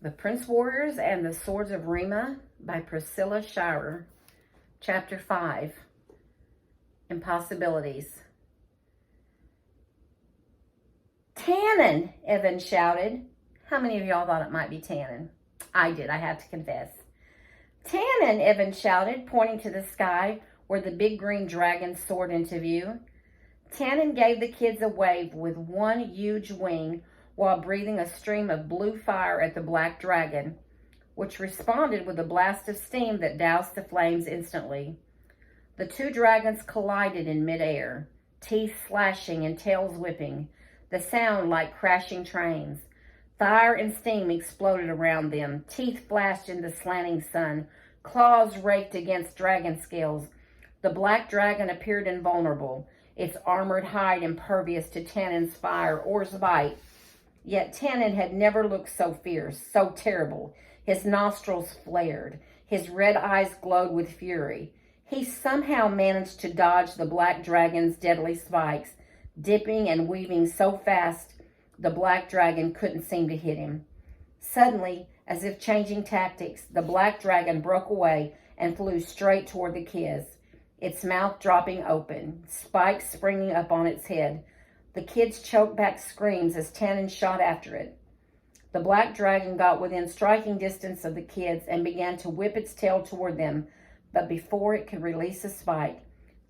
The Prince Warriors and the Swords of Rima by Priscilla Shirer. Chapter 5, Impossibilities. Tannen, Evan shouted. How many of y'all thought it might be Tannen? I did, I have to confess. Tannen, Evan shouted, pointing to the sky where the big green dragon soared into view. Tannen gave the kids a wave with one huge wing while breathing a stream of blue fire at the black dragon, which responded with a blast of steam that doused the flames instantly. The two dragons collided in midair, teeth slashing and tails whipping, the sound like crashing trains. Fire and steam exploded around them, teeth flashed in the slanting sun, claws raked against dragon scales. The black dragon appeared invulnerable, its armored hide impervious to Tannen's fire or bite. Yet Tannen had never looked so fierce, so terrible. His nostrils flared. His red eyes glowed with fury. He somehow managed to dodge the black dragon's deadly spikes, dipping and weaving so fast the black dragon couldn't seem to hit him. Suddenly, as if changing tactics, the black dragon broke away and flew straight toward the kids, its mouth dropping open, spikes springing up on its head. The kids choked back screams as Tannen shot after it. The black dragon got within striking distance of the kids and began to whip its tail toward them, but before it could release a spike,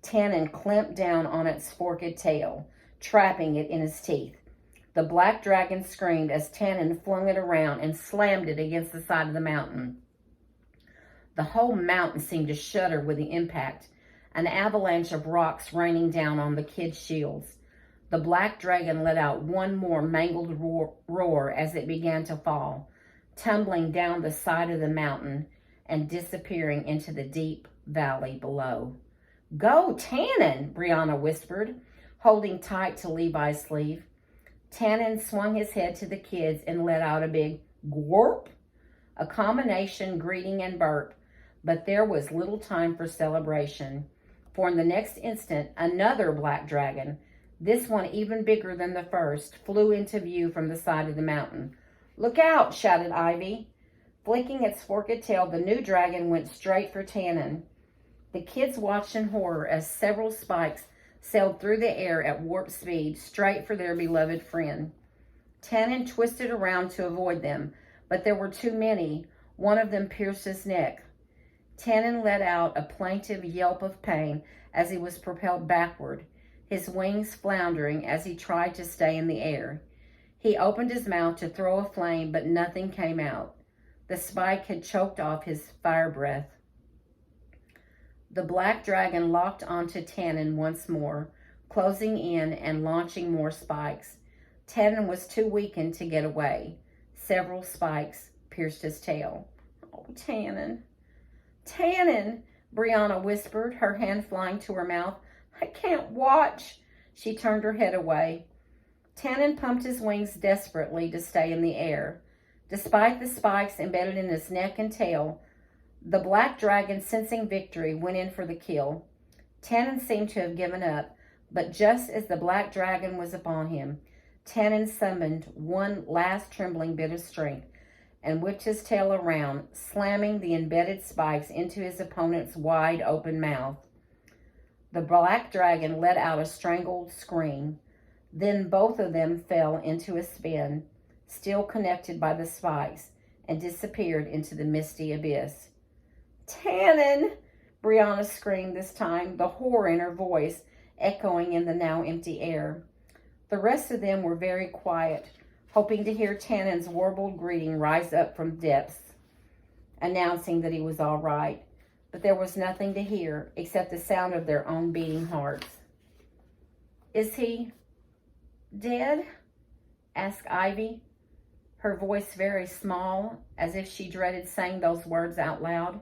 Tannen clamped down on its forked tail, trapping it in his teeth. The black dragon screamed as Tannen flung it around and slammed it against the side of the mountain. The whole mountain seemed to shudder with the impact, an avalanche of rocks raining down on the kids' shields. The black dragon let out one more mangled roar as it began to fall, tumbling down the side of the mountain and disappearing into the deep valley below. "Go, Tannen," Brianna whispered, holding tight to Levi's sleeve. Tannen swung his head to the kids and let out a big "gorp," a combination greeting and burp, but there was little time for celebration, for in the next instant, another black dragon, this one even bigger than the first, flew into view from the side of the mountain. "Look out," shouted Ivy. Flicking its forked tail, the new dragon went straight for Tannen. The kids watched in horror as several spikes sailed through the air at warp speed, straight for their beloved friend. Tannen twisted around to avoid them, but there were too many. One of them pierced his neck. Tannen let out a plaintive yelp of pain as he was propelled backward, his wings floundering as he tried to stay in the air. He opened his mouth to throw a flame, but nothing came out. The spike had choked off his fire breath. The black dragon locked onto Tannen once more, closing in and launching more spikes. Tannen was too weakened to get away. Several spikes pierced his tail. "Oh, Tannen. Tannen," Brianna whispered, her hand flying to her mouth. "I can't watch." She turned her head away. Tannen pumped his wings desperately to stay in the air. Despite the spikes embedded in his neck and tail, the black dragon, sensing victory, went in for the kill. Tannen seemed to have given up, but just as the black dragon was upon him, Tannen summoned one last trembling bit of strength and whipped his tail around, slamming the embedded spikes into his opponent's wide open mouth. The black dragon let out a strangled scream. Then both of them fell into a spin, still connected by the spikes, and disappeared into the misty abyss. "Tannen!" Brianna screamed this time, the horror in her voice echoing in the now empty air. The rest of them were very quiet, hoping to hear Tannen's warbled greeting rise up from depths, announcing that he was all right. But there was nothing to hear except the sound of their own beating hearts. "Is he dead?" asked Ivy, her voice very small, as if she dreaded saying those words out loud.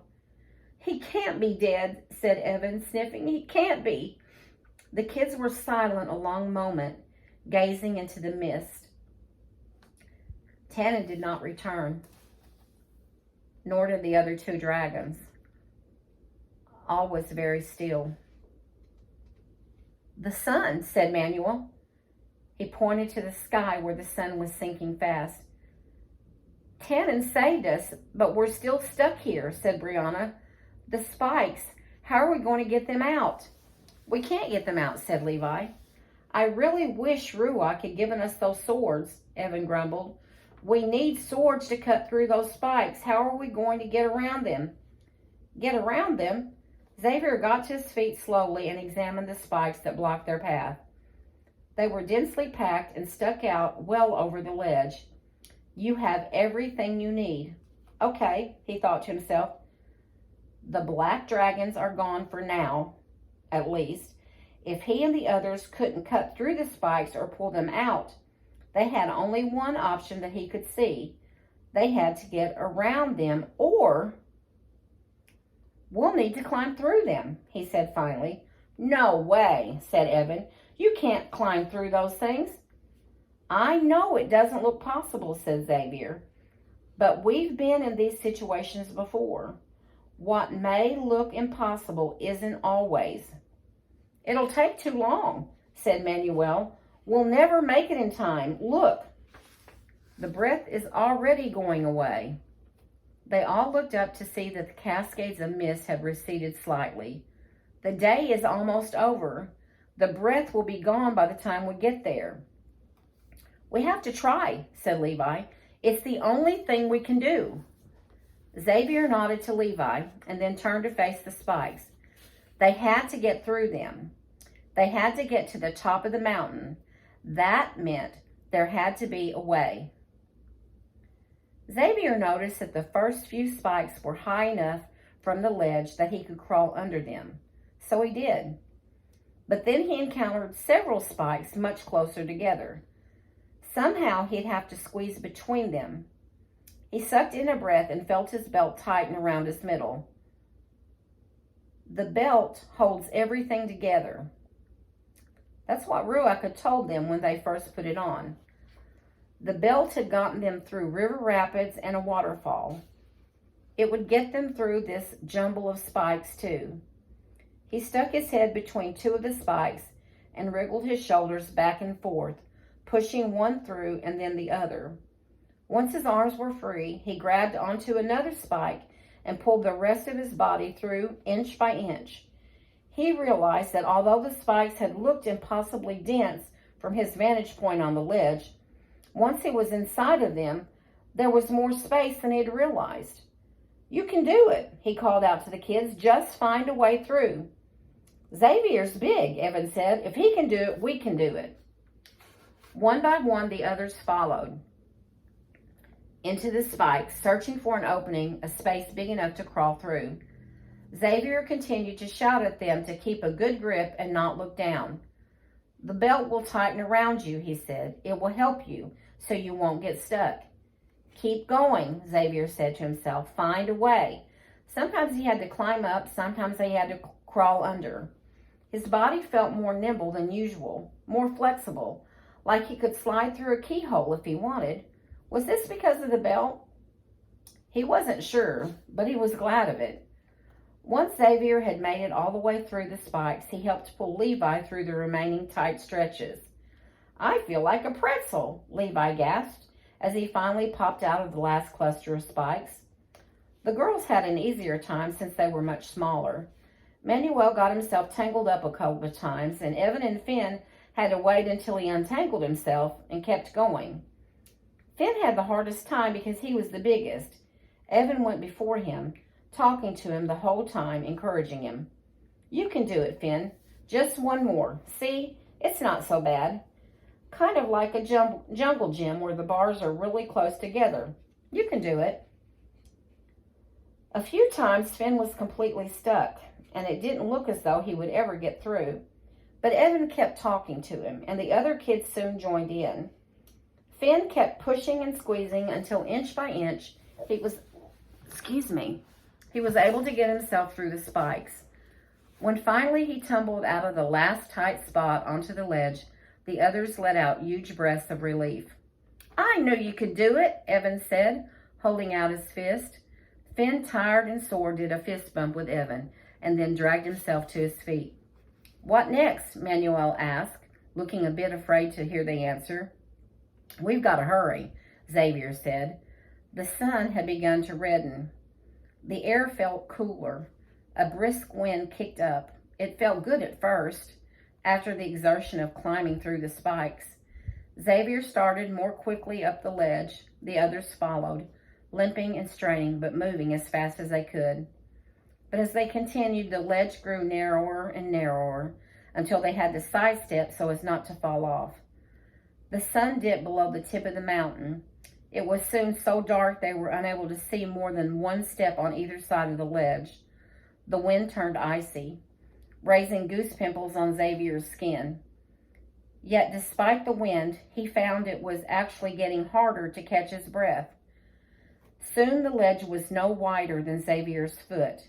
"He can't be dead," said Evan, sniffing. "He can't be." The kids were silent a long moment, gazing into the mist. Tannen did not return, nor did the other two dragons. All was very still. "The sun," said Manuel. He pointed to the sky where the sun was sinking fast. Tannen saved us, but we're still stuck here, said Brianna. The spikes, how are we going to get them out? We can't get them out, said Levi. I really wish Ruach had given us those swords, Evan grumbled. We need swords to cut through those spikes. How are we going to get around them? Get around them? Xavier got to his feet slowly and examined the spikes that blocked their path. They were densely packed and stuck out well over the ledge. You have everything you need. Okay, he thought to himself. The black dragons are gone for now, at least. If he and the others couldn't cut through the spikes or pull them out, they had only one option that he could see. They had to get around them, or we'll need to climb through them, he said finally. No way, said Evan. You can't climb through those things. I know it doesn't look possible, said Xavier. But we've been in these situations before. What may look impossible isn't always. It'll take too long, said Manuel. We'll never make it in time. Look, the breath is already going away. They all looked up to see that the cascades of mist had receded slightly. The day is almost over. The breath will be gone by the time we get there. We have to try, said Levi. It's the only thing we can do. Xavier nodded to Levi and then turned to face the spikes. They had to get through them. They had to get to the top of the mountain. That meant there had to be a way. Xavier noticed that the first few spikes were high enough from the ledge that he could crawl under them. So he did. But then he encountered several spikes much closer together. Somehow he'd have to squeeze between them. He sucked in a breath and felt his belt tighten around his middle. The belt holds everything together. That's what Ruach had told them when they first put it on. The belt had gotten them through river rapids and a waterfall. It would get them through this jumble of spikes too. He stuck his head between two of the spikes and wriggled his shoulders back and forth, pushing one through and then the other. Once his arms were free, he grabbed onto another spike and pulled the rest of his body through inch by inch. He realized that although the spikes had looked impossibly dense from his vantage point on the ledge, once he was inside of them, there was more space than he had realized. You can do it, he called out to the kids. Just find a way through. Xavier's big, Evan said. If he can do it, we can do it. One by one, the others followed into the spikes, searching for an opening, a space big enough to crawl through. Xavier continued to shout at them to keep a good grip and not look down. The belt will tighten around you, he said. It will help you so you won't get stuck. Keep going, Xavier said to himself. Find a way. Sometimes he had to climb up, sometimes he had to crawl under. His body felt more nimble than usual, more flexible, like he could slide through a keyhole if he wanted. Was this because of the belt? He wasn't sure, but he was glad of it. Once Xavier had made it all the way through the spikes, he helped pull Levi through the remaining tight stretches. I feel like a pretzel, Levi gasped, as he finally popped out of the last cluster of spikes. The girls had an easier time since they were much smaller. Manuel got himself tangled up a couple of times, and Evan and Finn had to wait until he untangled himself and kept going. Finn had the hardest time because he was the biggest. Evan went before him, talking to him the whole time, encouraging him. You can do it, Finn. Just one more. See, it's not so bad. Kind of like a jungle gym where the bars are really close together. You can do it. A few times Finn was completely stuck, and it didn't look as though he would ever get through. But Evan kept talking to him, and the other kids soon joined in. Finn kept pushing and squeezing until inch by inch he was able to get himself through the spikes. When finally he tumbled out of the last tight spot onto the ledge, the others let out huge breaths of relief. I knew you could do it, Evan said, holding out his fist. Finn, tired and sore, did a fist bump with Evan and then dragged himself to his feet. What next? Manuel asked, looking a bit afraid to hear the answer. We've got to hurry, Xavier said. The sun had begun to redden. The air felt cooler. A brisk wind kicked up. It felt good at first, after the exertion of climbing through the spikes. Xavier started more quickly up the ledge. The others followed, limping and straining, but moving as fast as they could. But as they continued, the ledge grew narrower and narrower until they had to sidestep so as not to fall off. The sun dipped below the tip of the mountain. It was soon so dark they were unable to see more than one step on either side of the ledge. The wind turned icy, raising goose pimples on Xavier's skin. Yet despite the wind, he found it was actually getting harder to catch his breath. Soon the ledge was no wider than Xavier's foot.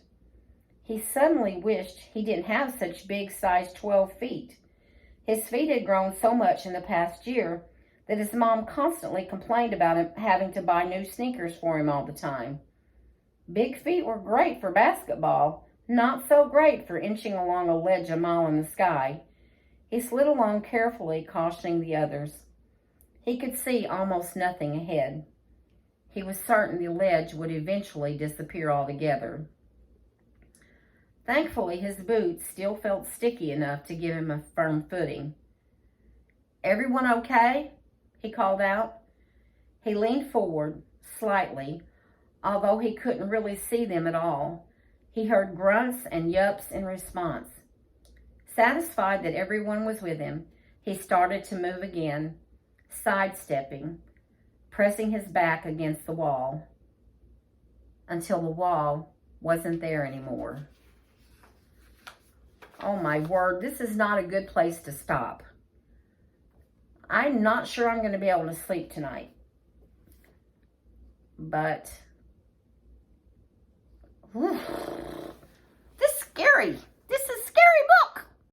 He suddenly wished he didn't have such big size 12 feet. His feet had grown so much in the past year that his mom constantly complained about him having to buy new sneakers for him all the time. Big feet were great for basketball, not so great for inching along a ledge a mile in the sky. He slid along carefully, cautioning the others. He could see almost nothing ahead. He was certain the ledge would eventually disappear altogether. Thankfully, his boots still felt sticky enough to give him a firm footing. "Everyone okay?" he called out. He leaned forward slightly, although he couldn't really see them at all. He heard grunts and yups in response. Satisfied that everyone was with him, he started to move again, sidestepping, pressing his back against the wall, until the wall wasn't there anymore. Oh my word, this is not a good place to stop. I'm not sure I'm going to be able to sleep tonight. But, whew,